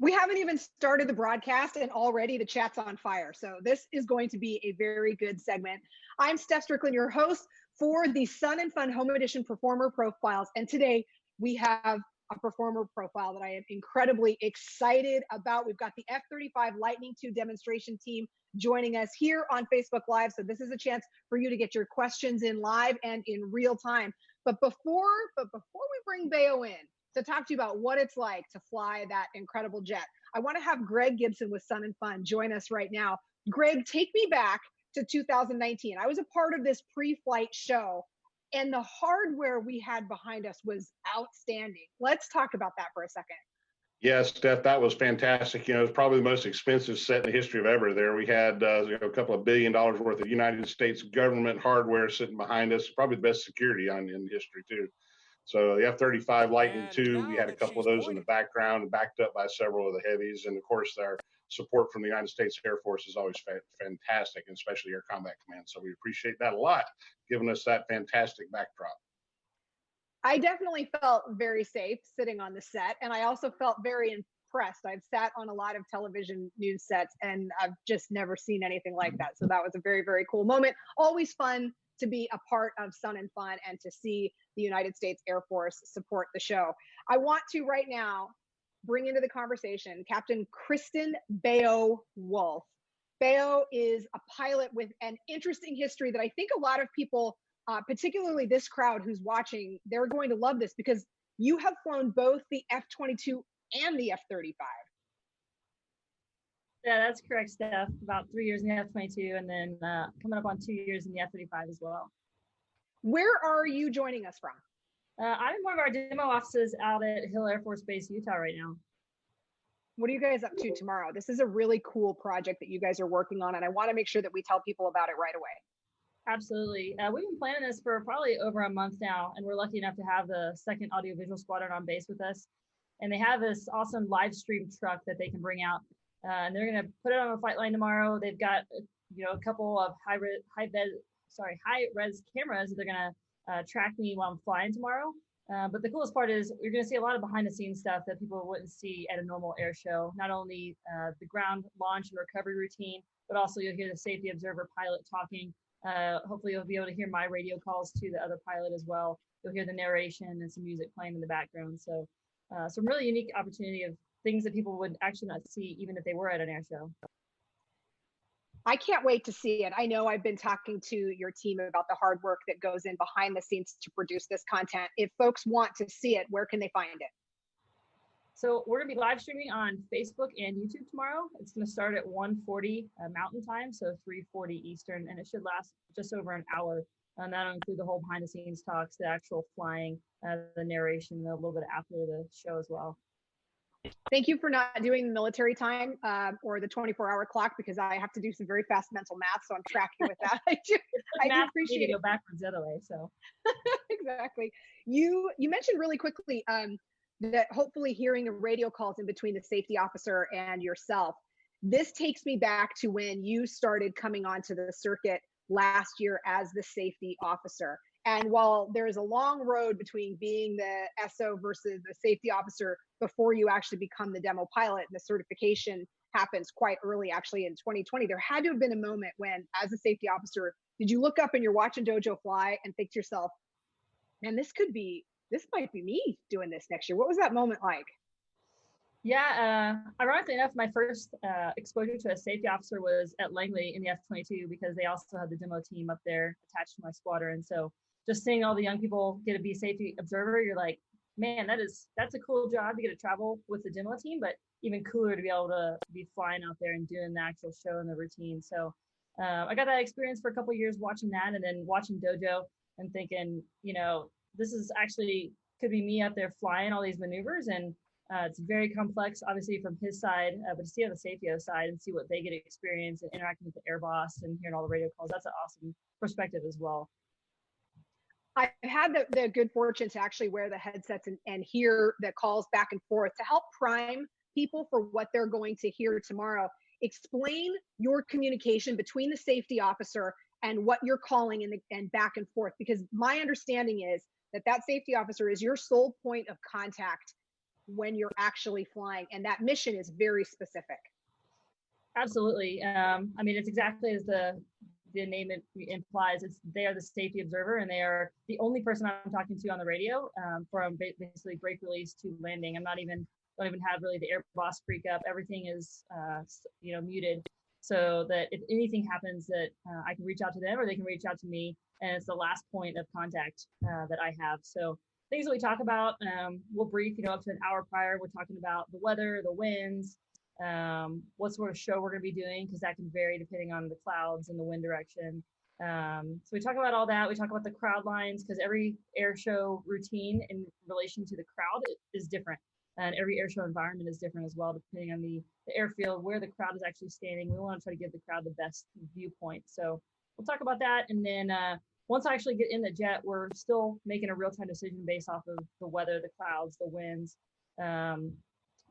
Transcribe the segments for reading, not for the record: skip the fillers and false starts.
We haven't even started the broadcast and already the chat's on fire. So this is going to be a very good segment. I'm Steph Stricklen, your host for the Sun and Fun Home Edition Performer Profiles. And today we have a performer profile that I am incredibly excited about. We've got the F35 Lightning II demonstration team joining us here on Facebook Live. So this is a chance for you to get your questions in live and in real time. But before we bring Beo in to talk to you about what it's like to fly that incredible jet, I want to have Greg Gibson with Sun and Fun join us right now. Greg, take me back to 2019. I was a part of this pre-flight show, and the hardware we had behind us was outstanding. Let's talk about that for a second. Yes, Steph, that was fantastic. You know, it's probably the most expensive set in the history of ever there. We had a couple of $1 billion worth of United States government hardware sitting behind us, probably the best security in history, too. So the F-35 Lightning II, we had a couple of those in the background, backed up by several of the heavies. And of course, our support from the United States Air Force is always fantastic, and especially Air Combat Command. So we appreciate that a lot, giving us that fantastic backdrop. I definitely felt very safe sitting on the set, and I also felt very impressed. I've sat on a lot of television news sets, and I've just never seen anything like that. So that was a very, very cool moment. Always fun to be a part of Sun and Fun and to see the United States Air Force support the show. I want to right now bring into the conversation Captain Kristin Beowulf. Beo is a pilot with an interesting history that I think a lot of people, particularly this crowd who's watching, they're going to love this because you have flown both the F-22 and the F-35. Yeah, that's correct, Steph. About 3 years in the F-22 and then coming up on 2 years in the F-35 as well. Where are you joining us from? I'm in one of our demo offices out at Hill Air Force Base, Utah right now. What are you guys up to tomorrow? This is a really cool project that you guys are working on, and I want to make sure that we tell people about it right away. Absolutely. We've been planning this for probably over a month now, and we're lucky enough to have the 2nd Audiovisual Squadron on base with us. And they have this awesome live stream truck that they can bring out. And they're going to put it on a flight line tomorrow. They've got, a couple of high-res cameras that they're going to track me while I'm flying tomorrow. But the coolest part is you're going to see a lot of behind-the-scenes stuff that people wouldn't see at a normal air show. Not only the ground launch and recovery routine, but also you'll hear the safety observer pilot talking. Hopefully you'll be able to hear my radio calls to the other pilot as well. You'll hear the narration and some music playing in the background. So some really unique opportunity of things that people would actually not see even if they were at an air show. I can't wait to see it. I know I've been talking to your team about the hard work that goes in behind the scenes to produce this content. If folks want to see it, where can they find it? So we're going to be live streaming on Facebook and YouTube tomorrow. It's going to start at 1:40 Mountain Time, so 3:40 Eastern, and it should last just over an hour. And that'll include the whole behind the scenes talks, the actual flying, the narration, and a little bit after the show as well. Thank you for not doing the military time or the 24-hour clock, because I have to do some very fast mental math, so I'm tracking with that. I do appreciate it. Go backwards the other way, so. Exactly. You mentioned really quickly that hopefully hearing the radio calls in between the safety officer and yourself. This takes me back to when you started coming onto the circuit last year as the safety officer. And while there is a long road between being the SO versus the safety officer before you actually become the demo pilot, and the certification happens quite early, actually in 2020, there had to have been a moment when, as a safety officer, did you look up and you're watching Dojo fly and think to yourself, man, this might be me doing this next year? What was that moment like? Yeah, ironically enough, my first exposure to a safety officer was at Langley in the F-22, because they also had the demo team up there attached to my squadron. So just seeing all the young people get to be a safety observer, you're like, man, that's a cool job to get to travel with the demo team, but even cooler to be able to be flying out there and doing the actual show and the routine. So I got that experience for a couple of years watching that, and then watching Dojo and thinking, this is actually could be me out there flying all these maneuvers. And it's very complex, obviously, from his side, but to see on the safety side and see what they get to experience and interacting with the air boss and hearing all the radio calls, that's an awesome perspective as well. I've had the good fortune to actually wear the headsets and hear the calls back and forth to help prime people for what they're going to hear tomorrow. Explain your communication between the safety officer and what you're calling and back and forth, because my understanding is that safety officer is your sole point of contact when you're actually flying, and that mission is very specific. Absolutely. I mean, it's exactly as the name implies. They are the safety observer, and they are the only person I'm talking to on the radio from basically brake release to landing. Don't even have really the air boss freak up. Everything is muted, so that if anything happens, that I can reach out to them or they can reach out to me, and it's the last point of contact that I have. So things that we talk about, we'll brief up to an hour prior. We're talking about the weather, the winds, what sort of show we're going to be doing, because that can vary depending on the clouds and the wind direction. So we talk about all that. We talk about the crowd lines, because every air show routine in relation to the crowd is different, and every air show environment is different as well, depending on the airfield, where the crowd is actually standing. We want to try to give the crowd the best viewpoint. So we'll talk about that, and then once I actually get in the jet, we're still making a real-time decision based off of the weather, the clouds, the winds,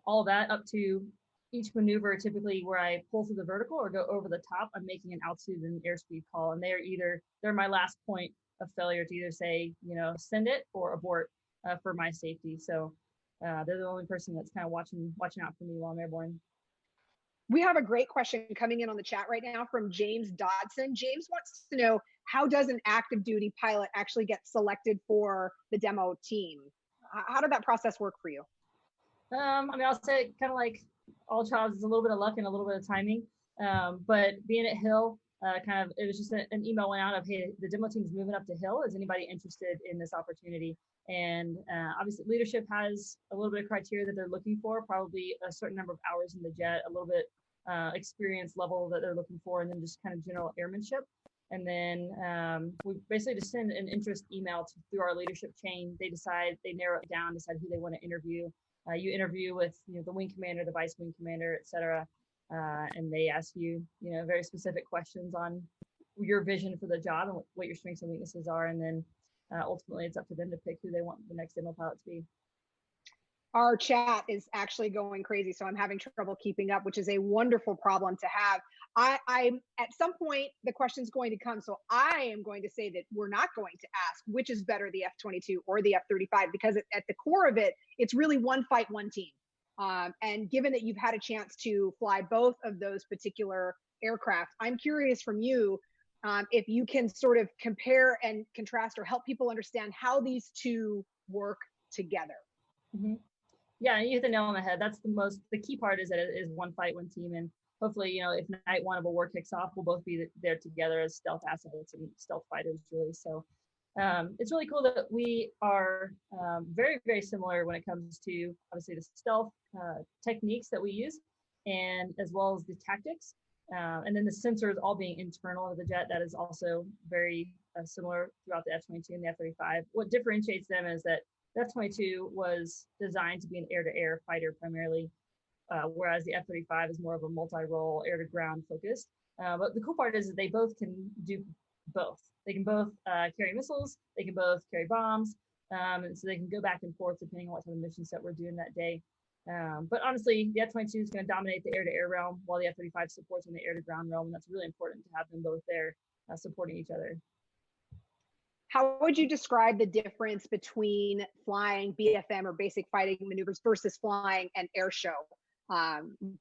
all that up to each maneuver. Typically where I pull through the vertical or go over the top, I'm making an altitude and airspeed call, and they're my last point of failure to either say, send it or abort for my safety. So they're the only person that's kind of watching out for me while I'm airborne. We have a great question coming in on the chat right now from James Dodson. James wants to know, how does an active duty pilot actually get selected for the demo team? How did that process work for you? I mean, I'll say kind of like all jobs, is a little bit of luck and a little bit of timing. But being at Hill, it was just an email went out of, hey, the demo team's moving up to Hill. Is anybody interested in this opportunity? And obviously leadership has a little bit of criteria that they're looking for, probably a certain number of hours in the jet, a little bit experience level that they're looking for, and then just kind of general airmanship. And then we basically just send an interest email through our leadership chain. They narrow it down, decide who they want to interview. You interview with the wing commander, the vice wing commander, et cetera, and they ask you very specific questions on your vision for the job and what your strengths and weaknesses are, and then ultimately it's up to them to pick who they want the next demo pilot to be. Our chat is actually going crazy, so I'm having trouble keeping up, which is a wonderful problem to have. I'm at some point the question's going to come, so I am going to say that we're not going to ask which is better, the F-22 or the F-35, because at the core of it, it's really one fight, one team. And given that you've had a chance to fly both of those particular aircraft, I'm curious from you if you can sort of compare and contrast or help people understand how these two work together. Mm-hmm. Yeah, you hit the nail on the head. That's the key part, is that it is one fight, one team. And hopefully, if night one of a war kicks off, we'll both be there together as stealth assets and stealth fighters, really. So it's really cool that we are very, very similar when it comes to, obviously, the stealth techniques that we use, and as well as the tactics. And then the sensors all being internal of the jet. That is also very similar throughout the F-22 and the F-35. What differentiates them is that the F-22 was designed to be an air-to-air fighter primarily, whereas the F-35 is more of a multi-role air-to-ground focused. But the cool part is that they both can do both. They can both carry missiles, they can both carry bombs, and so they can go back and forth depending on what type of mission set we're doing that day. But honestly, the F-22 is going to dominate the air-to-air realm, while the F-35 supports in the air-to-ground realm, and that's really important to have them both there supporting each other. How would you describe the difference between flying BFM or basic fighting maneuvers versus flying an air show?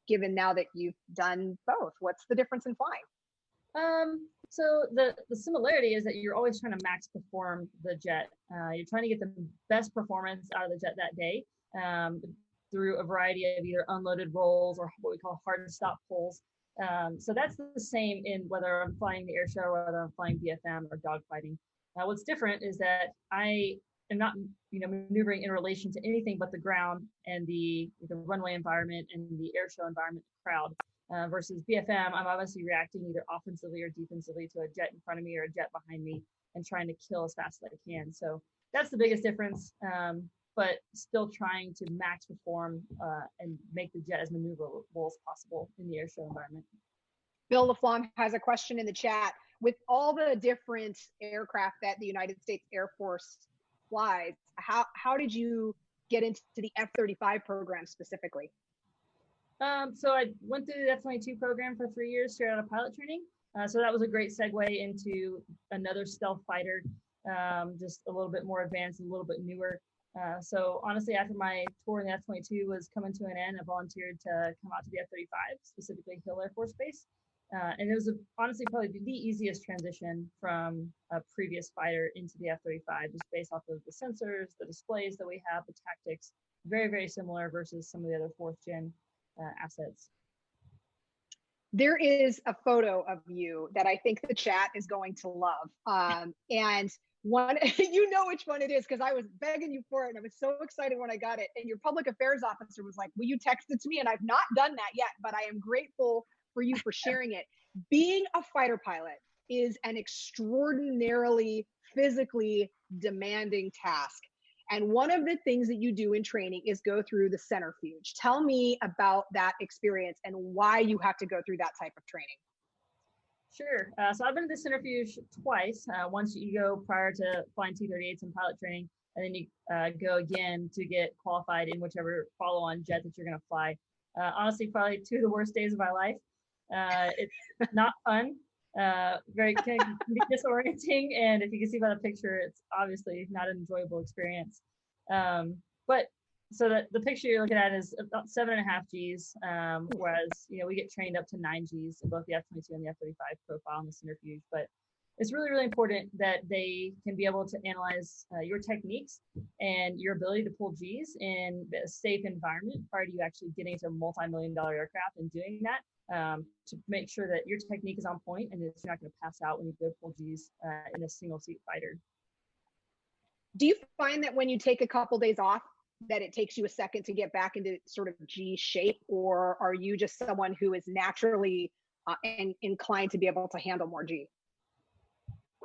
Given now that you've done both, what's the difference in flying? So the similarity is that you're always trying to max perform the jet. You're trying to get the best performance out of the jet that day through a variety of either unloaded rolls or what we call hard stop pulls. So that's the same in whether I'm flying the air show or whether I'm flying BFM or dogfighting. What's different is that I am not, maneuvering in relation to anything but the ground and the runway environment and the air show environment, the crowd. Versus BFM, I'm obviously reacting either offensively or defensively to a jet in front of me or a jet behind me and trying to kill as fast as I can. So that's the biggest difference, but still trying to max perform and make the jet as maneuverable as possible in the air show environment. Bill LaFlamme has a question in the chat. With all the different aircraft that the United States Air Force flies, how did you get into the F-35 program specifically? So I went through the F-22 program for 3 years straight out of pilot training. So that was a great segue into another stealth fighter, just a little bit more advanced, a little bit newer. So honestly, after my tour in the F-22 was coming to an end, I volunteered to come out to the F-35, specifically Hill Air Force Base. And it was honestly probably the easiest transition from a previous fighter into the F-35, just based off of the sensors, the displays that we have, the tactics, very, very similar versus some of the other fourth gen assets. There is a photo of you that I think the chat is going to love. And one, you know which one it is, because I was begging you for it and I was so excited when I got it. And your public affairs officer was like, will you text it to me? And I've not done that yet, but I am grateful for you for sharing it. Being a fighter pilot is an extraordinarily physically demanding task. And one of the things that you do in training is go through the centrifuge. Tell me about that experience and why you have to go through that type of training. Sure. So I've been to the centrifuge twice. Once you go prior to flying T-38s and pilot training, and then you go again to get qualified in whichever follow-on jet that you're going to fly. Honestly, probably two of the worst days of my life. It's not fun. Very can be disorienting, and if you can see by the picture, it's obviously not an enjoyable experience. But so the picture you're looking at is about 7.5 Gs, whereas we get trained up to 9 Gs in both the F-22 and the F-35 profile in the centrifuge. But it's really, really important that they can be able to analyze your techniques and your ability to pull Gs in a safe environment prior to you actually getting into a multi-million-dollar aircraft and doing that. To make sure that your technique is on point and that you're not going to pass out when you go pull Gs in a single seat fighter. Do you find that when you take a couple days off, that it takes you a second to get back into sort of G shape, or are you just someone who is naturally inclined to be able to handle more G?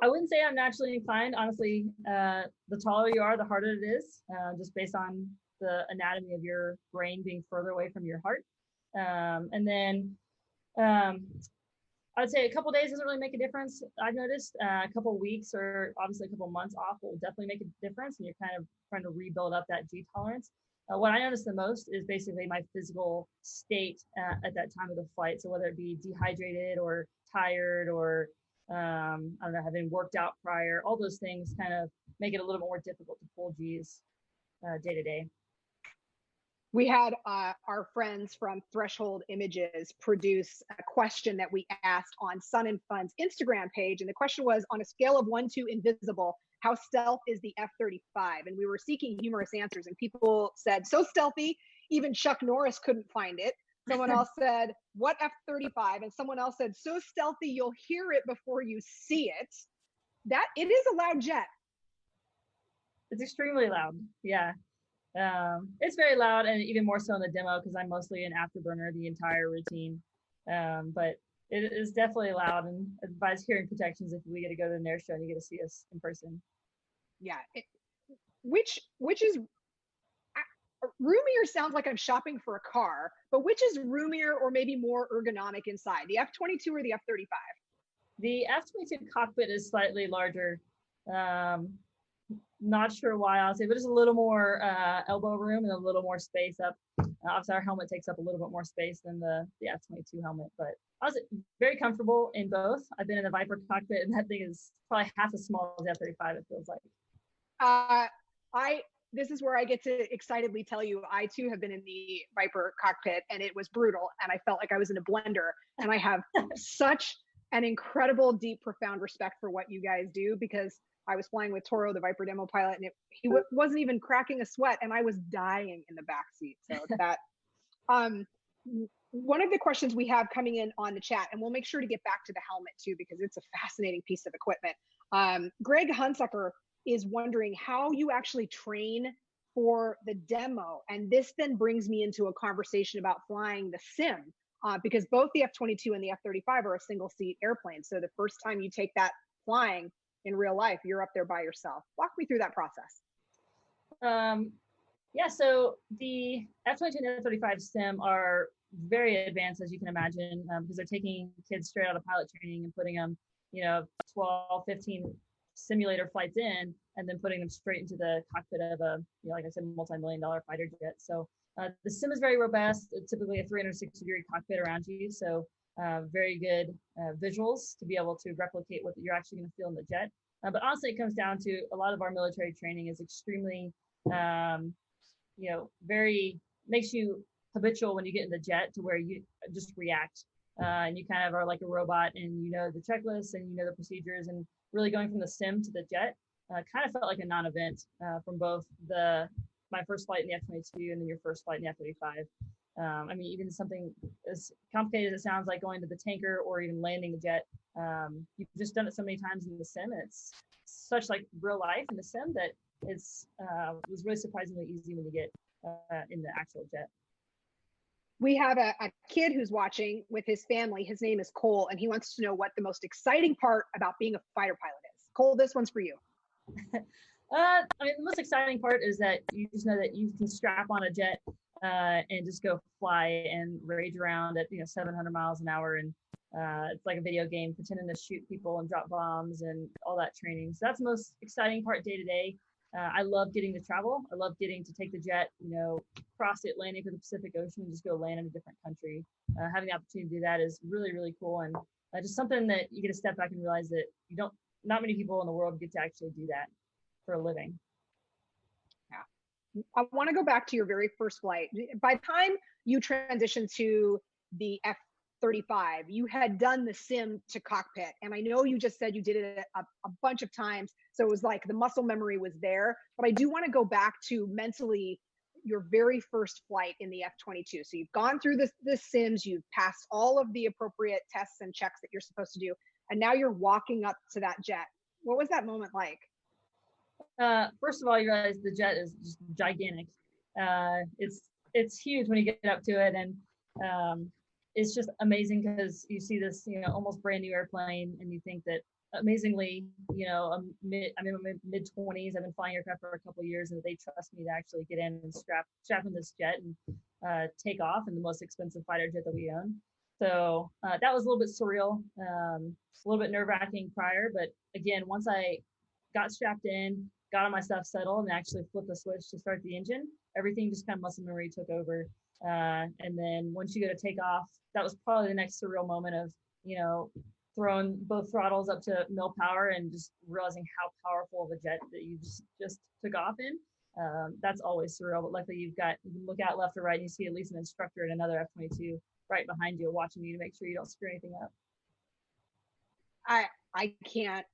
I wouldn't say I'm naturally inclined. Honestly, the taller you are, the harder it is, just based on the anatomy of your brain being further away from your heart. And then I would say a couple days doesn't really make a difference. I've noticed a couple weeks or obviously a couple months off will definitely make a difference, and you're kind of trying to rebuild up that G tolerance. What I notice the most is basically my physical state at that time of the flight. So whether it be dehydrated or tired or I don't know, having worked out prior, all those things kind of make it a little more difficult to pull Gs day to day. We had our friends from Threshold Images produce a question that we asked on Sun and Fun's Instagram page. And the question was, on a scale of 1 to invisible, how stealth is the F-35? And we were seeking humorous answers. And people said, so stealthy, even Chuck Norris couldn't find it. Someone else said, what F-35? And someone else said, so stealthy, you'll hear it before you see it. That it is a loud jet. It's extremely loud. Yeah. It's very loud, and even more so in the demo because I'm mostly an afterburner the entire routine. But it is definitely loud, and advise hearing protections if we get to go to an air show and you get to see us in person. Yeah. Which is roomier sounds like I'm shopping for a car, but which is roomier or maybe more ergonomic inside, the F-22 or the F-35? The F-22 cockpit is slightly larger. Not sure why, honestly, but just a little more elbow room and a little more space up. Obviously, our helmet takes up a little bit more space than the F-22 helmet, but I was very comfortable in both. I've been in the Viper cockpit, and that thing is probably half as small as the F-35, it feels like. This is where I get to excitedly tell you, I too have been in the Viper cockpit, and it was brutal, and I felt like I was in a blender, and I have such an incredible, deep, profound respect for what you guys do, because I was flying with Toro, the Viper demo pilot, and he wasn't even cracking a sweat, and I was dying in the backseat. So that, one of the questions we have coming in on the chat, and we'll make sure to get back to the helmet too, because it's a fascinating piece of equipment. Greg Hunsucker is wondering how you actually train for the demo. And this then brings me into a conversation about flying the sim, because both the F-22 and the F-35 are a single seat airplane. So the first time you take that flying in real life, you're up there by yourself. Walk me through that process. Yeah, so the F-22 and F-35 sim are very advanced, as you can imagine, because they're taking kids straight out of pilot training and putting them, 12, 15 simulator flights in, and then putting them straight into the cockpit of a, like I said, multi-million-dollar fighter jet. So The sim is very robust. It's typically a 360-degree cockpit around you, so very good visuals to be able to replicate what you're actually going to feel in the jet. But honestly, it comes down to a lot of our military training is extremely, very makes you habitual when you get in the jet to where you just react. And you kind of are like a robot, and you know the checklists and you know the procedures, and really going from the sim to the jet kind of felt like a non-event from both my first flight in the F-22 and then your first flight in the F-35. I mean, even something as complicated as it sounds, like going to the tanker or even landing the jet, you've just done it so many times in the sim, and it's such like real life in the sim that it was really surprisingly easy when you get in the actual jet. We have a kid who's watching with his family. His name is Cole, and he wants to know what the most exciting part about being a fighter pilot is. Cole, this one's for you. I mean, the most exciting part is that you just know that you can strap on a jet and just go fly and rage around at 700 miles an hour, and it's like a video game, pretending to shoot people and drop bombs and all that training. So that's the most exciting part day to day. I love getting to travel. I love getting to take the jet, cross the Atlantic or the Pacific Ocean and just go land in a different country. Having the opportunity to do that is really, really cool, and just something that you get to step back and realize that not many people in the world get to actually do that for a living. Yeah. I want to go back to your very first flight. By the time you transitioned to the F-35, you had done the sim to cockpit. And I know you just said you did it a bunch of times. So it was like the muscle memory was there. But I do want to go back to mentally your very first flight in the F-22. So you've gone through the sims, you've passed all of the appropriate tests and checks that you're supposed to do. And now you're walking up to that jet. What was that moment like? First of all, you realize the jet is just gigantic. It's huge when you get up to it, and it's just amazing because you see this, almost brand new airplane, and you think that amazingly, I'm mid 20s. I've been flying aircraft for a couple of years, and they trust me to actually get in and strap in this jet and take off in the most expensive fighter jet that we own. So that was a little bit surreal, a little bit nerve-wracking prior, but again, once I got strapped in, got all my stuff settled, and actually flipped the switch to start the engine, everything just kind of muscle memory took over. And then once you go to take off, that was probably the next surreal moment of, throwing both throttles up to mil power and just realizing how powerful of a jet that you just took off in. That's always surreal, but luckily you can look out left or right and you see at least an instructor in another F-22 right behind you watching you to make sure you don't screw anything up. I can't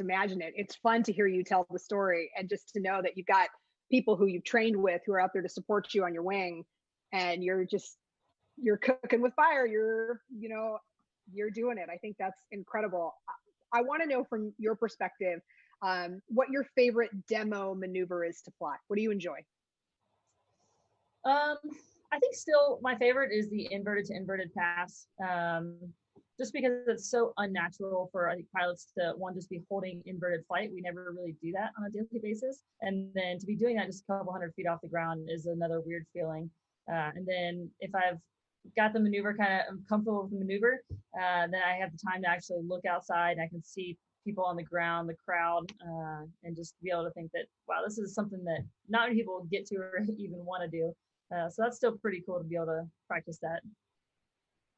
imagine it. It's fun to hear you tell the story and just to know that you've got people who you've trained with who are out there to support you on your wing, and you're cooking with fire. You're doing it. I think that's incredible. I want to know from your perspective, what your favorite demo maneuver is to fly. What do you enjoy? I think still my favorite is the inverted to inverted pass. Just because it's so unnatural for pilots to just be holding inverted flight. We never really do that on a daily basis. And then to be doing that just a couple hundred feet off the ground is another weird feeling. And then if I've got the maneuver I'm comfortable with the maneuver, then I have the time to actually look outside and I can see people on the ground, the crowd, and just be able to think that, wow, this is something that not many people get to or even want to do. So that's still pretty cool to be able to practice that.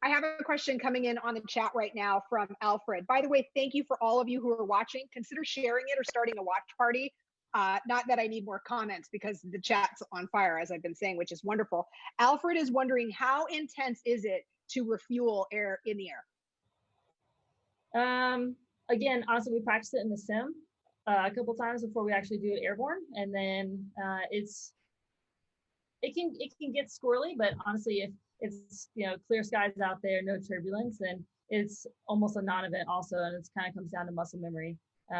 I have a question coming in on the chat right now from Alfred. By the way, thank you for all of you who are watching. Consider sharing it or starting a watch party. Not that I need more comments because the chat's on fire, as I've been saying, which is wonderful. Alfred is wondering, how intense is it to refuel air in the air? Again, honestly, we practiced it in the sim a couple times before we actually do it airborne, and then it can get squirrely, but honestly, if it's clear skies out there, no turbulence, then it's almost a non-event also, and it kind of comes down to muscle memory.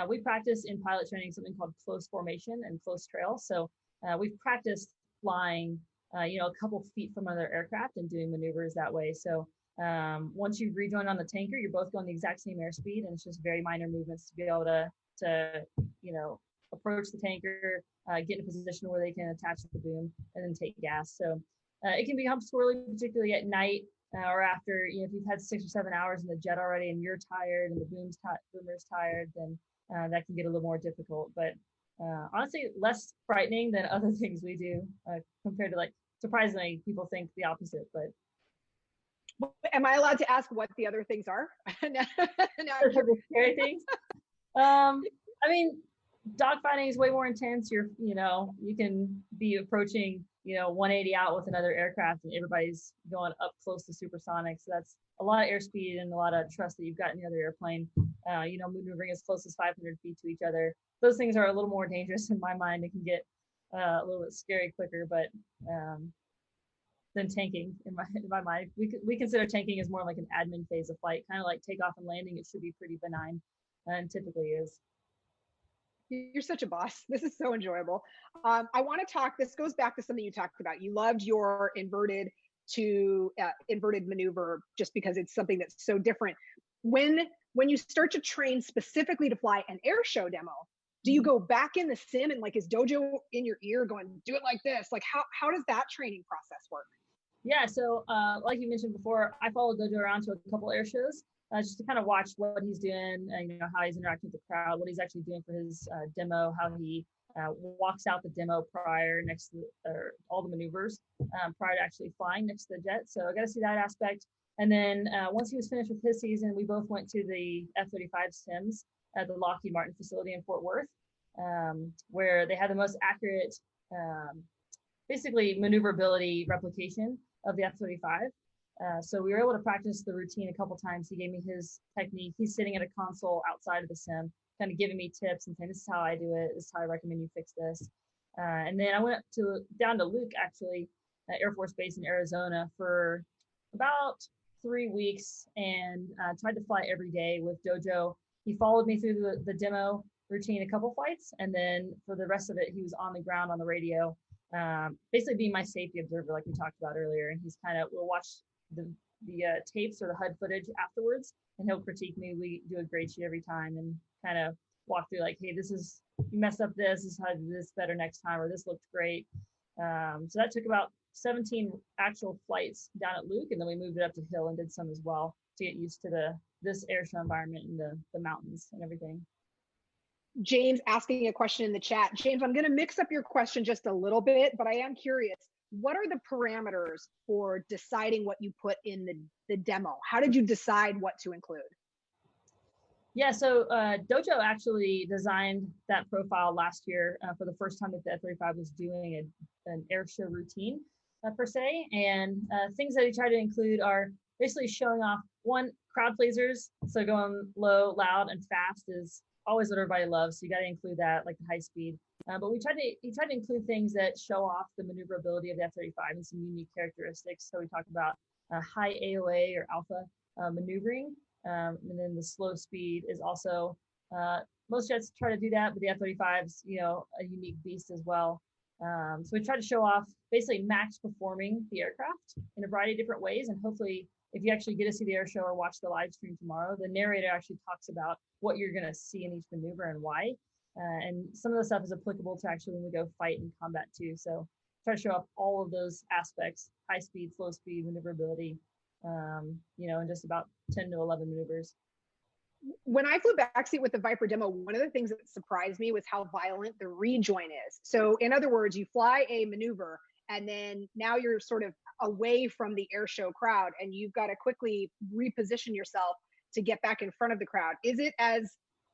We practice in pilot training something called close formation and close trail. So we've practiced flying a couple feet from another aircraft and doing maneuvers that way. So once you rejoin on the tanker, you're both going the exact same airspeed, and it's just very minor movements to be able to approach the tanker, get in a position where they can attach to the boom and then take gas. So it can become squirrely, particularly at night or after, if you've had 6 or 7 hours in the jet already and you're tired and the boomer's tired, then that can get a little more difficult. But honestly, less frightening than other things we do compared to like surprisingly, people think the opposite, but. Am I allowed to ask what the other things are? Now Scary things. I mean, dogfighting is way more intense. You can be approaching, 180 out with another aircraft, and everybody's going up close to supersonic. So that's a lot of airspeed and a lot of trust that you've got in the other airplane. Maneuvering as close as 500 feet to each other. Those things are a little more dangerous in my mind. It can get a little bit scary quicker, but than tanking in my mind. We consider tanking as more like an admin phase of flight, kind of like takeoff and landing. It should be pretty benign, and typically is. You're such a boss. This is so enjoyable. I want to talk. This goes back to something you talked about. You loved your inverted maneuver just because it's something that's so different. When you start to train specifically to fly an air show demo, do you go back in the sim and like is Dojo in your ear going, do it like this? Like how does that training process work? Yeah, so like you mentioned before, I followed Dojo around to a couple air shows just to kind of watch what he's doing, and how he's interacting with the crowd, what he's actually doing for his demo, how he walks out the demo prior next to all the maneuvers prior to actually flying next to the jet. So I got to see that aspect. And then once he was finished with his season, we both went to the F35 sims at the Lockheed Martin facility in Fort Worth, where they had the most accurate, basically maneuverability replication of the F-35. So we were able to practice the routine a couple times. He gave me his technique. He's sitting at a console outside of the sim, kind of giving me tips and saying, this is how I do it. This is how I recommend you fix this. And then I went down to Luke, actually, Air Force Base in Arizona for about 3 weeks and tried to fly every day with Dojo. He followed me through the demo routine a couple flights. And then for the rest of it, he was on the ground on the radio, basically being my safety observer, like we talked about earlier. And we'll watch the tapes or the HUD footage afterwards, and he'll critique me. We do a grade sheet every time and kind of walk through like, hey, you messed up this is how to do this better next time, or this looked great. So that took about 17 actual flights down at Luke, and then we moved it up to Hill and did some as well to get used to this airshow environment and the mountains and everything. James asking a question in the chat. James, I'm going to mix up your question just a little bit, but I am curious. What are the parameters for deciding what you put in the demo? How did you decide what to include? Yeah, so Dojo actually designed that profile last year for the first time that the F-35 was doing an air show routine per se. And things that he tried to include are basically showing off, one, crowd pleasers. So going low, loud, and fast is always what everybody loves. So you got to include that, like the high speed. But he tried to include things that show off the maneuverability of the F-35 and some unique characteristics. So we talked about high AOA or alpha maneuvering. And then the slow speed is also, most jets try to do that, but the F-35's, a unique beast as well. So we try to show off basically max performing the aircraft in a variety of different ways. And hopefully, if you actually get to see the air show or watch the live stream tomorrow, the narrator actually talks about what you're going to see in each maneuver and why. And some of the stuff is applicable to actually when we go fight and combat too. So try to show off all of those aspects: high speed, slow speed, maneuverability, in just about 10 to 11 maneuvers. When I flew backseat with the Viper demo, one of the things that surprised me was how violent the rejoin is. So in other words, you fly a maneuver and then now you're sort of away from the air show crowd and you've got to quickly reposition yourself to get back in front of the crowd. Is it as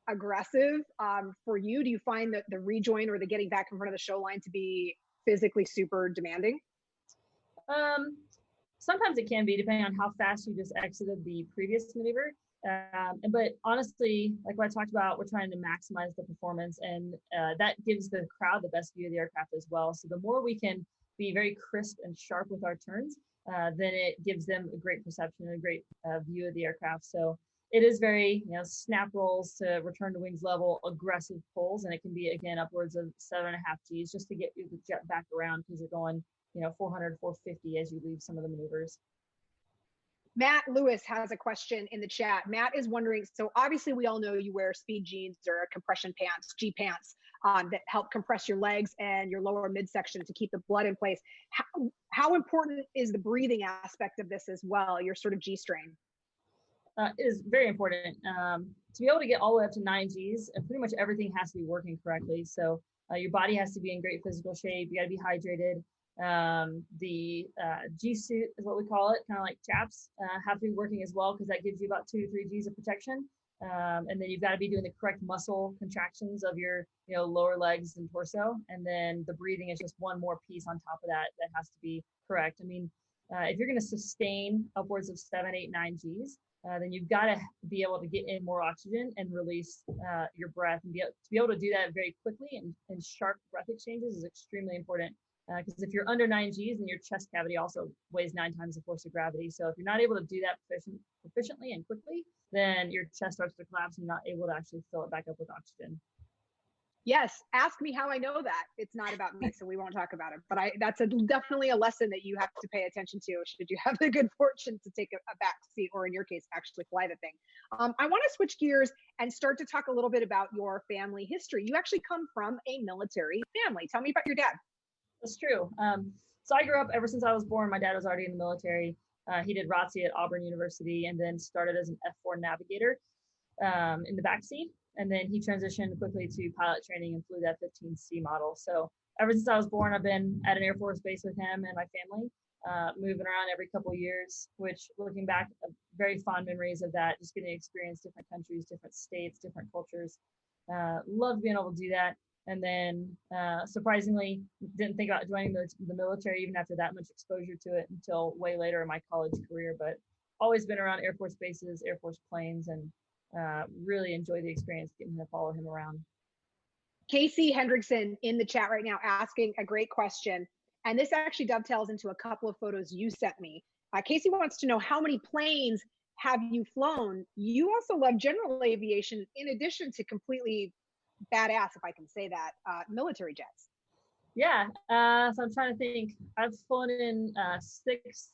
aggressive for you? Do you find that the rejoin or the getting back in front of the show line to be physically super demanding? Sometimes it can be, depending on how fast you just exited the previous maneuver. But honestly, like what I talked about, we're trying to maximize the performance, and that gives the crowd the best view of the aircraft as well. So the more we can be very crisp and sharp with our turns, then it gives them a great perception and a great view of the aircraft. So it is very, snap rolls to return to wings level, aggressive pulls, and it can be, again, upwards of 7.5 Gs just to get the jet back around because you're going, 400, 450 as you leave some of the maneuvers. Matt Lewis has a question in the chat. Matt is wondering, so obviously we all know you wear speed jeans or compression pants, G pants, that help compress your legs and your lower midsection to keep the blood in place. How important is the breathing aspect of this as well, your sort of G-string? It is very important. To be able to get all the way up to 9 Gs, and pretty much everything has to be working correctly. So your body has to be in great physical shape. You got to be hydrated. The G suit is what we call it, kind of like chaps, have to be working as well because that gives you about 2 to 3 G's of protection. And then you've got to be doing the correct muscle contractions of your, lower legs and torso. And then the breathing is just one more piece on top of that that has to be correct. I mean, if you're going to sustain upwards of 7, 8, 9 G's, then you've got to be able to get in more oxygen and release your breath. And to be able to do that very quickly and sharp breath exchanges is extremely important. Because if you're under 9 G's, then your chest cavity also weighs 9 times the force of gravity. So if you're not able to do that proficiently and quickly, then your chest starts to collapse and you're not able to actually fill it back up with oxygen. Yes, ask me how I know that. It's not about me, so we won't talk about it. But that's definitely a lesson that you have to pay attention to should you have the good fortune to take a back seat, or in your case, actually fly the thing. I want to switch gears and start to talk a little bit about your family history. You actually come from a military family. Tell me about your dad. That's true. So I grew up, ever since I was born, my dad was already in the military. He did ROTC at Auburn University and then started as an F4 navigator in the backseat. And then he transitioned quickly to pilot training and flew that F-15C model. So ever since I was born, I've been at an Air Force base with him and my family, moving around every couple of years, which looking back, very fond memories of that, just getting to experience different countries, different states, different cultures. Loved being able to do that. And then surprisingly, didn't think about joining the military even after that much exposure to it until way later in my college career, but always been around Air Force bases, Air Force planes, and really enjoy the experience getting to follow him around. Casey Hendrickson in the chat right now asking a great question. And this actually dovetails into a couple of photos you sent me. Casey wants to know, how many planes have you flown? You also love general aviation in addition to completely badass, if I can say that, military jets. Yeah, so I'm trying to think. I've flown in 6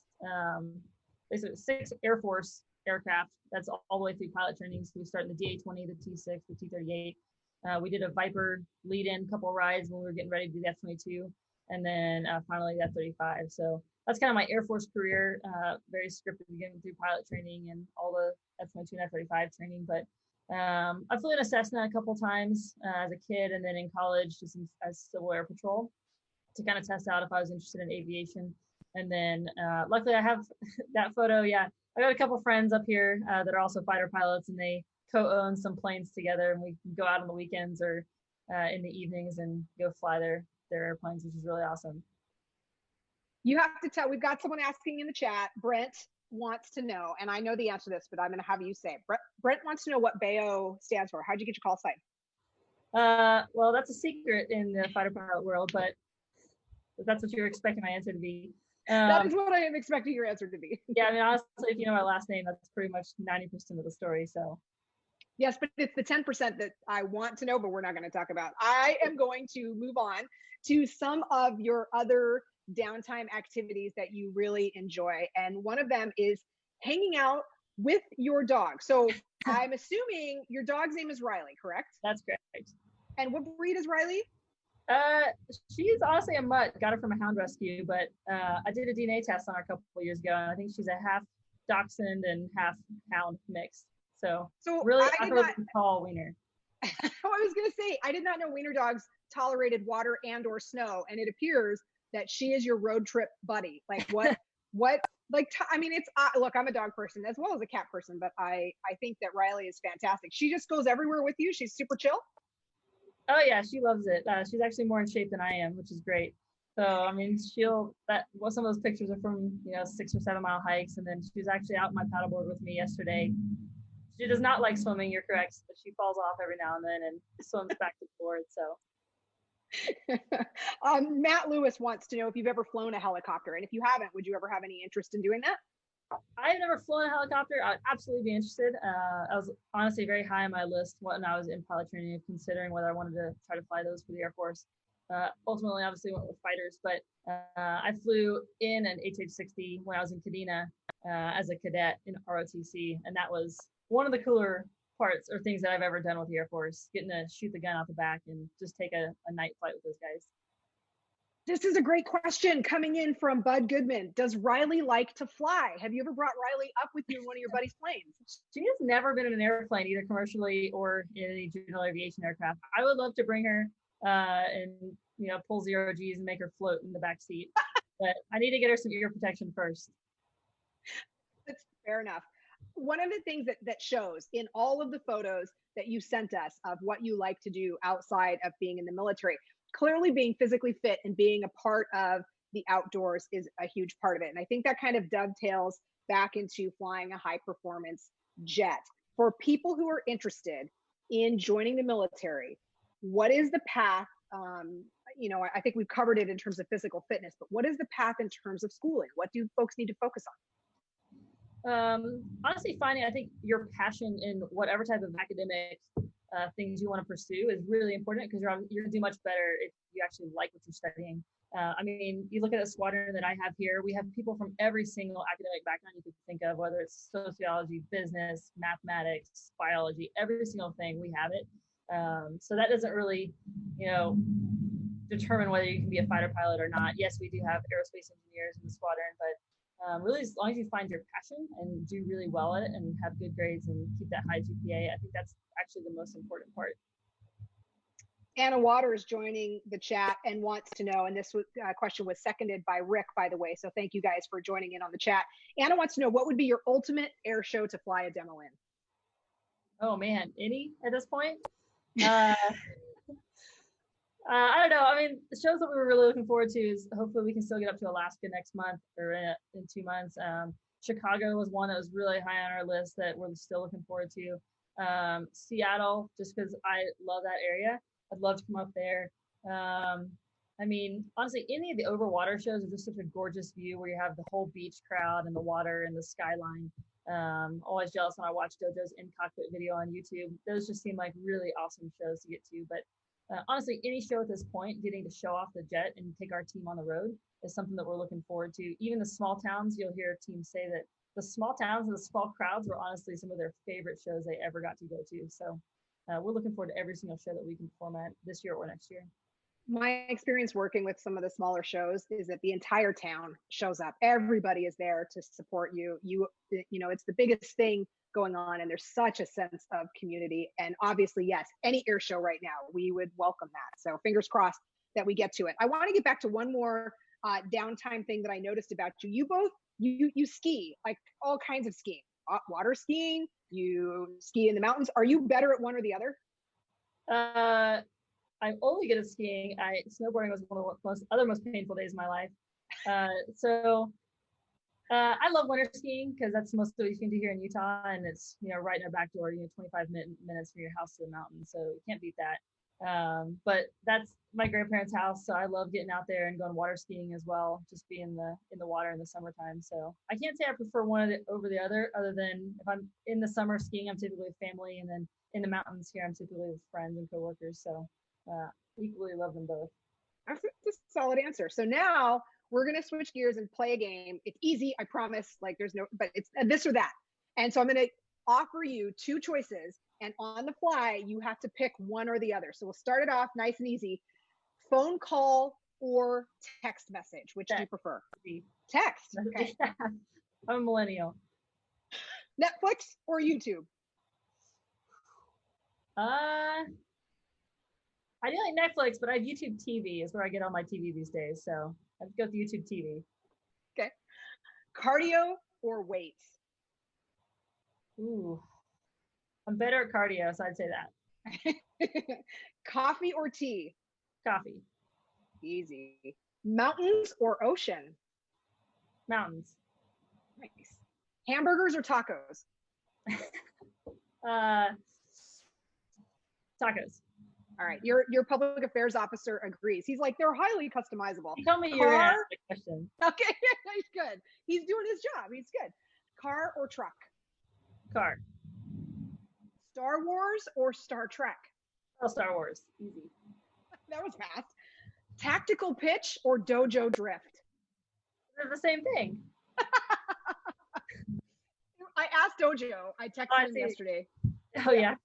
Air Force aircraft. That's all the way through pilot training. So we start in the DA-20, the T-6, the T-38. We did a Viper lead-in couple rides when we were getting ready to do the F-22, and then finally the F-35. So that's kind of my Air Force career, very scripted, getting through pilot training and all the F-22 and F-35 training. But I flew in a Cessna a couple times as a kid, and then in college just as Civil Air Patrol to kind of test out if I was interested in aviation. And then luckily I have that photo. Yeah, I got a couple friends up here that are also fighter pilots, and they co-own some planes together, and we go out on the weekends or in the evenings and go fly their airplanes, which is really awesome. You have to tell, we've got someone asking in the chat, Brent wants to know, and I know the answer to this, but I'm going to have you say it. Brent wants to know what BAO stands for. How'd you get your call sign? Well, that's a secret in the fighter pilot world, but that's what you're expecting my answer to be. That is what I am expecting your answer to be. Yeah, I mean, honestly, if you know my last name, that's pretty much 90% of the story. So. Yes, but it's the 10% that I want to know, but we're not going to talk about. I am going to move on to some of your other downtime activities that you really enjoy. And one of them is hanging out with your dog. So I'm assuming your dog's name is Riley, correct? That's correct. And what breed is Riley? She's honestly a mutt. Got her from a hound rescue, but I did a DNA test on her a couple of years ago, and I think she's a half dachshund and half hound mix. So really, I did not tall wiener. I was going to say, I did not know wiener dogs tolerated water and or snow, and it appears that she is your road trip buddy. Like what? I mean, it's look, I'm a dog person as well as a cat person, but I think that Riley is fantastic. She just goes everywhere with you. She's super chill. Oh yeah, she loves it. She's actually more in shape than I am, which is great. So I mean, some of those pictures are from 6 or 7 mile hikes, and then she was actually out on my paddleboard with me yesterday. She does not like swimming, you're correct, but she falls off every now and then and swims back to the board. So Matt Lewis wants to know if you've ever flown a helicopter, and if you haven't, would you ever have any interest in doing that? I've never flown a helicopter. I'd absolutely be interested. I was honestly very high on my list when I was in pilot training, considering whether I wanted to try to fly those for the Air Force. Ultimately, obviously went with fighters, but I flew in an HH-60 when I was in Kadena as a cadet in ROTC, and that was one of the cooler parts or things that I've ever done with the Air Force, getting to shoot the gun out the back and just take a night flight with those guys. This is a great question coming in from Bud Goodman. Does Riley like to fly? Have you ever brought Riley up with you in one of your buddy's planes? She has never been in an airplane, either commercially or in any general aviation aircraft. I would love to bring her and pull 0 Gs and make her float in the back seat. but I need to get her some ear protection first. That's fair enough. One of the things that shows in all of the photos that you sent us of what you like to do outside of being in the military, clearly being physically fit and being a part of the outdoors is a huge part of it. And I think that kind of dovetails back into flying a high performance jet. For people who are interested in joining the military, what is the path? I think we've covered it in terms of physical fitness, but what is the path in terms of schooling? What do folks need to focus on? Honestly, finding, I think, your passion in whatever type of academic things you want to pursue is really important, because you're going to do much better if you actually like what you're studying. You look at a squadron that I have here, we have people from every single academic background you could think of, whether it's sociology, business, mathematics, biology, every single thing, we have it. So that doesn't really, determine whether you can be a fighter pilot or not. Yes, we do have aerospace engineers in the squadron, but really, as long as you find your passion and do really well at it and have good grades and keep that high GPA, I think that's actually the most important part. Anna Waters joining the chat and wants to know, and this question was seconded by Rick, by the way, so thank you guys for joining in on the chat. Anna wants to know, what would be your ultimate air show to fly a demo in? Oh man, any at this point? I don't know. The shows that we were really looking forward to is hopefully we can still get up to Alaska next month or in 2 months. Chicago was one that was really high on our list that we're still looking forward to. Seattle, just because I love that area. I'd love to come up there. Honestly, any of the overwater shows are just such a gorgeous view where you have the whole beach crowd and the water and the skyline. Always jealous when I watch Dojo's in cockpit video on YouTube. Those just seem like really awesome shows to get to. But honestly, any show at this point, getting to show off the jet and take our team on the road is something that we're looking forward to. Even the small towns, you'll hear teams say that the small towns and the small crowds were honestly some of their favorite shows they ever got to go to. So we're looking forward to every single show that we can perform at this year or next year. My experience working with some of the smaller shows is that the entire town shows up. Everybody is there to support you. It's the biggest thing going on, and there's such a sense of community. And obviously, yes, any air show right now, we would welcome that. So fingers crossed that we get to it. I want to get back to one more downtime thing that I noticed about you. You both, you ski, like all kinds of skiing, water skiing, you ski in the mountains. Are you better at one or the other? I'm only good at skiing. Snowboarding was one of the most painful days of my life. I love winter skiing because that's most of what you can do here in Utah, and it's right in our back door, 25 minutes from your house to the mountain, so you can't beat that. But that's my grandparents' house, so I love getting out there and going water skiing as well, just being in the water in the summertime. So I can't say I prefer one over the other than if I'm in the summer skiing, I'm typically with family, and then in the mountains here, I'm typically with friends and coworkers. So equally love them both. That's a solid answer. So now we're going to switch gears and play a game. It's easy, I promise. Like but it's this or that. And so I'm going to offer you 2 choices, and on the fly, you have to pick one or the other. So we'll start it off nice and easy. Phone call or text message, which do you prefer? Text. Okay. I'm a millennial. Netflix or YouTube? I do like Netflix, but I have YouTube TV is where I get all my TV these days. So I'd go with YouTube TV. Okay. Cardio or weights? Ooh, I'm better at cardio, so I'd say that. Coffee or tea? Coffee. Easy. Mountains or ocean? Mountains. Nice. Hamburgers or tacos? Tacos. All right, your public affairs officer agrees. He's like, they're highly customizable. He told me you were going to ask the question. Okay, he's good. He's doing his job. He's good. Car or truck? Car. Star Wars or Star Trek? Oh, Star Wars. Easy. That was fast. Tactical pitch or dojo drift? They're the same thing. I asked Dojo. I texted him yesterday. Oh, yeah.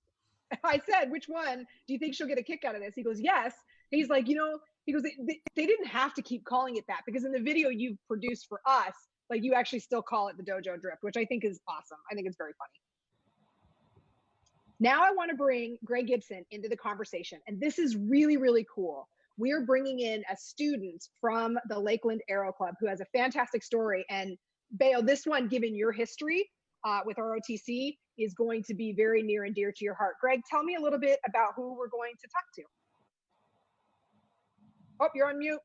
I said, which one do you think she'll get a kick out of this? He goes, yes. He's like, he goes, they didn't have to keep calling it that, because in the video you've produced for us, like, you actually still call it the dojo drift, which I think is awesome. I think it's very funny. Now I want to bring Greg Gibson into the conversation. And this is really, really cool. we are bringing in a student from the Lakeland Aero Club who has a fantastic story. And Beo, this one, given your history with ROTC, is going to be very near and dear to your heart. Greg, tell me a little bit about who we're going to talk to. Oh, you're on mute.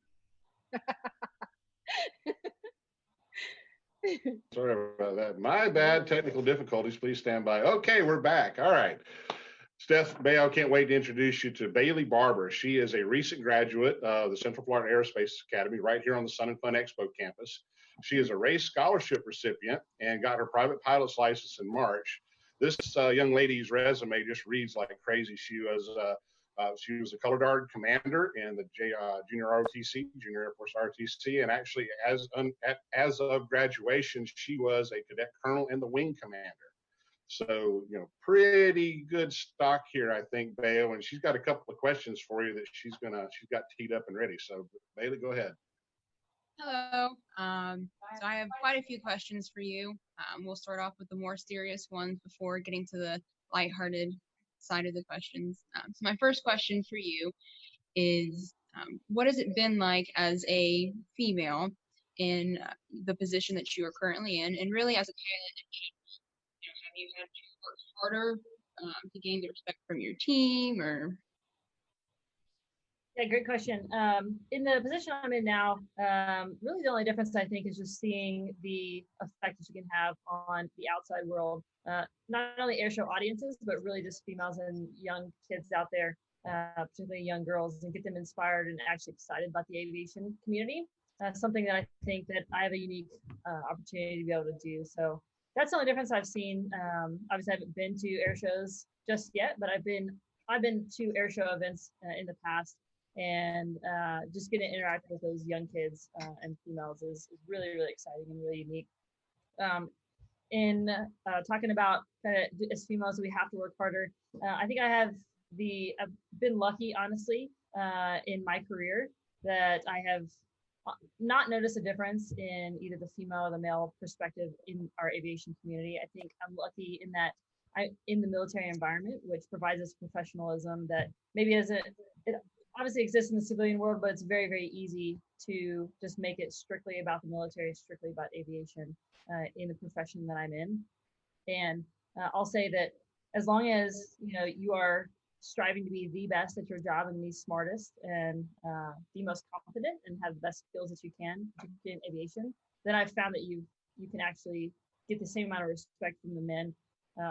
Sorry about that. My bad. Technical difficulties. Please stand by. Okay, we're back. All right. Steph, Beo, can't wait to introduce you to Bailey Barber. She is a recent graduate of the Central Florida Aerospace Academy right here on the Sun and Fun Expo campus. She is a race scholarship recipient and got her private pilot's license in March. This young lady's resume just reads like crazy. She was a color guard commander in the junior ROTC, Junior Air Force ROTC, and actually, as of graduation, she was a cadet colonel and the wing commander. So, pretty good stock here, I think, Beo. And she's got a couple of questions for you that she's got teed up and ready. So, Bailey, go ahead. Hello. So I have quite a few questions for you. We'll start off with the more serious ones before getting to the lighthearted side of the questions. So my first question for you is, what has it been like as a female in the position that you are currently in, and really as a pilot in general? Have you had to work harder to gain the respect from your team, or? Yeah, great question. In the position I'm in now, really the only difference I think is just seeing the effect that you can have on the outside world, not only airshow audiences, but really just females and young kids out there, particularly young girls, and get them inspired and actually excited about the aviation community. Something that I think that I have a unique opportunity to be able to do. So that's the only difference I've seen. Obviously, I haven't been to air shows just yet, but I've been to air show events in the past. And just getting to interact with those young kids and females is really, really exciting and really unique. In talking about as females, we have to work harder. I think I've been lucky, honestly, in my career that I have not noticed a difference in either the female or the male perspective in our aviation community. I think I'm lucky in that I'm in the military environment, which provides us professionalism that maybe it obviously exists in the civilian world, but it's very, very easy to just make it strictly about the military, strictly about aviation in the profession that I'm in. And I'll say that as long as you are striving to be the best at your job and the smartest and the most confident and have the best skills that you can in aviation, then I've found that you can actually get the same amount of respect from the men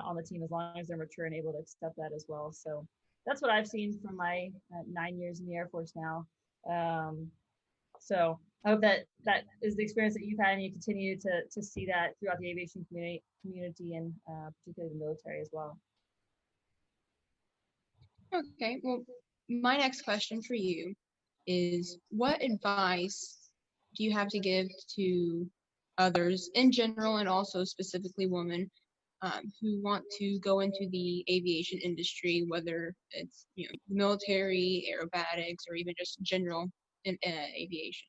on the team as long as they're mature and able to accept that as well. So that's what I've seen from my 9 years in the Air Force now. So I hope that is the experience that you've had, and you continue to see that throughout the aviation community and particularly the military as well. Okay, well, my next question for you is, what advice do you have to give to others in general, and also specifically women, who want to go into the aviation industry, whether it's military, aerobatics, or even just general in aviation?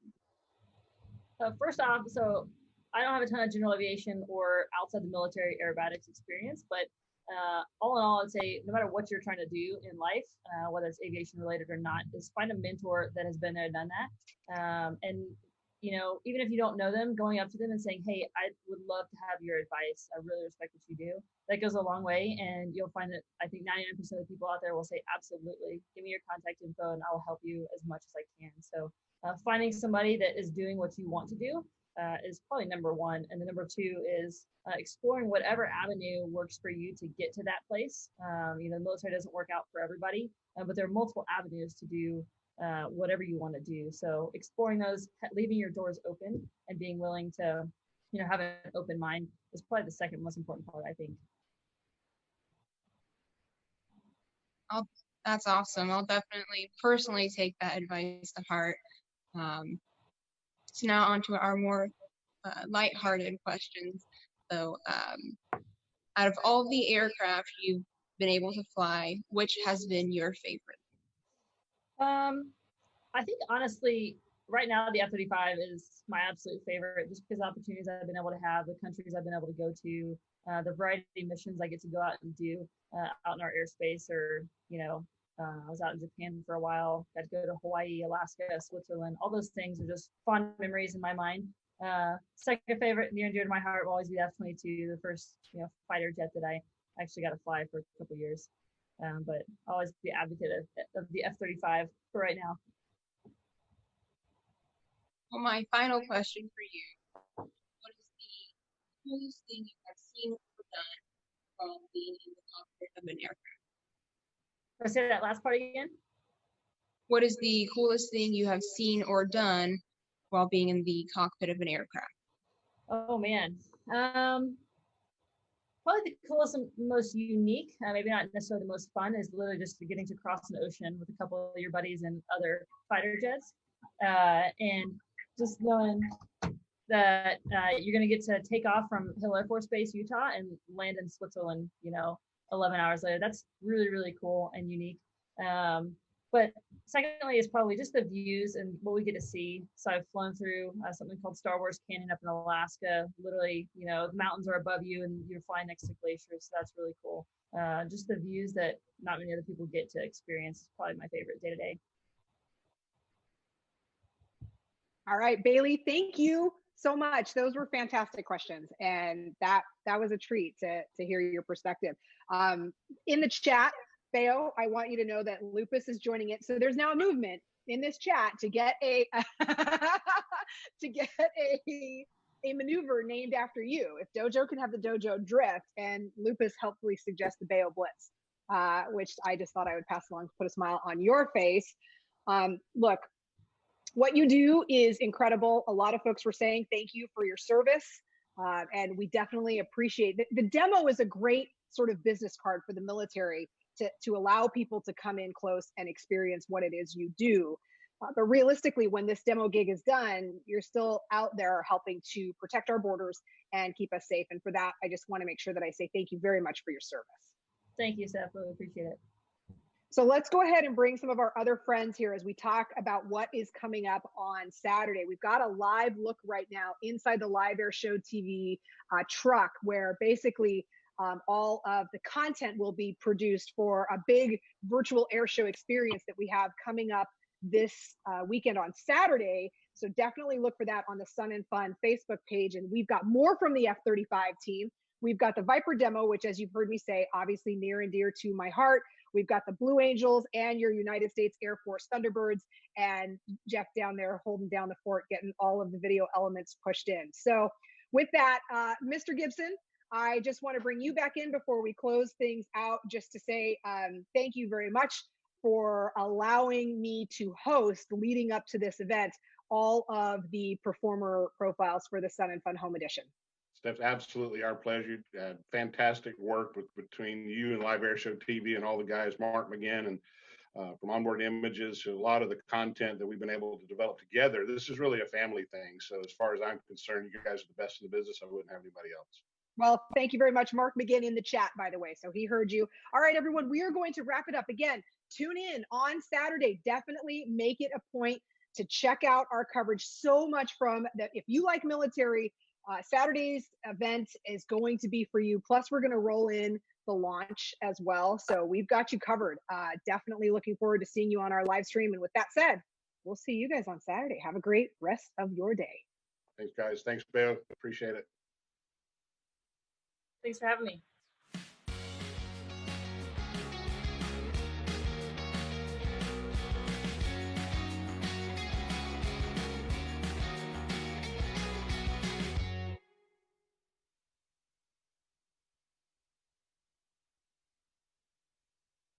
First off, so I don't have a ton of general aviation or outside the military aerobatics experience, but all in all, I'd say no matter what you're trying to do in life, whether it's aviation related or not, is find a mentor that has been there, done that, and even if you don't know them, going up to them and saying, hey, I would love to have your advice. I really respect what you do. That goes a long way. And you'll find that I think 99% of the people out there will say, absolutely, give me your contact info and I'll help you as much as I can. So finding somebody that is doing what you want to do is probably number one. And the number two is exploring whatever avenue works for you to get to that place. The military doesn't work out for everybody, but there are multiple avenues to do whatever you want to do. So exploring those, leaving your doors open, and being willing to, have an open mind is probably the second most important part, I think. That's awesome. I'll definitely personally take that advice to heart. So now on to our more lighthearted questions. So out of all the aircraft you've been able to fly, which has been your favorite? I think honestly, right now the F35 is my absolute favorite, just because the opportunities I've been able to have, the countries I've been able to go to, the variety of missions I get to go out and do out in our airspace, or I was out in Japan for a while. Got to go to Hawaii, Alaska, Switzerland. All those things are just fond memories in my mind. Second favorite, near and dear to my heart, will always be the F-22, the first fighter jet that I actually got to fly for a couple years. But I'll always be advocate of the F-35 for right now. Well, my final question for you: what is the coolest thing you have seen or done while being in the cockpit of an aircraft? Can I say that last part again? What is the coolest thing you have seen or done while being in the cockpit of an aircraft? Oh man, probably the coolest and most unique, maybe not necessarily the most fun, is literally just getting to cross an ocean with a couple of your buddies and other fighter jets, and just knowing that you're going to get to take off from Hill Air Force Base, Utah, and land in Switzerland, 11 hours later. That's really, really cool and unique. But secondly, is probably just the views and what we get to see. So I've flown through something called Star Wars Canyon up in Alaska. Literally, the mountains are above you and you're flying next to glaciers. So that's really cool. Just the views that not many other people get to experience is probably my favorite day to day. All right, Bailey, thank you so much. Those were fantastic questions, and that was a treat to hear your perspective. In the chat, Beo, I want you to know that Lupus is joining it. So there's now a movement in this chat to get a a maneuver named after you. If Dojo can have the Dojo drift, and Lupus helpfully suggests the Beo Blitz, which I just thought I would pass along to put a smile on your face. Look, what you do is incredible. A lot of folks were saying thank you for your service, and we definitely appreciate it. The demo is a great sort of business card for the military to allow people to come in close and experience what it is you do. But realistically, when this demo gig is done, you're still out there helping to protect our borders and keep us safe. And for that, I just want to make sure that I say thank you very much for your service. Thank you, Steph. Really appreciate it. So let's go ahead and bring some of our other friends here as we talk about what is coming up on Saturday. We've got a live look right now inside the Live Air Show TV truck, where basically all of the content will be produced for a big virtual air show experience that we have coming up this weekend on Saturday. So definitely look for that on the Sun and Fun Facebook page. And we've got more from the F-35 team. We've got the Viper demo, which, as you've heard me say, obviously near and dear to my heart. We've got the Blue Angels and your United States Air Force Thunderbirds, and Jeff down there holding down the fort, getting all of the video elements pushed in. So with that, Mr. Gibson, I just want to bring you back in before we close things out, just to say thank you very much for allowing me to host, leading up to this event, all of the performer profiles for the Sun and Fun Home Edition. That's absolutely our pleasure. Fantastic work between you and Live Air Show TV and all the guys, Mark McGinn, and from Onboard Images to a lot of the content that we've been able to develop together. This is really a family thing. So as far as I'm concerned, you guys are the best in the business. I wouldn't have anybody else. Well, thank you very much, Mark McGinn, in the chat, by the way. So he heard you. All right, everyone, we are going to wrap it up. Again, tune in on Saturday. Definitely make it a point to check out our coverage. So much from that. If you like military, Saturday's event is going to be for you. Plus, we're going to roll in the launch as well. So we've got you covered. Definitely looking forward to seeing you on our live stream. And with that said, we'll see you guys on Saturday. Have a great rest of your day. Thanks, guys. Thanks, Bill. Appreciate it. Thanks for having me.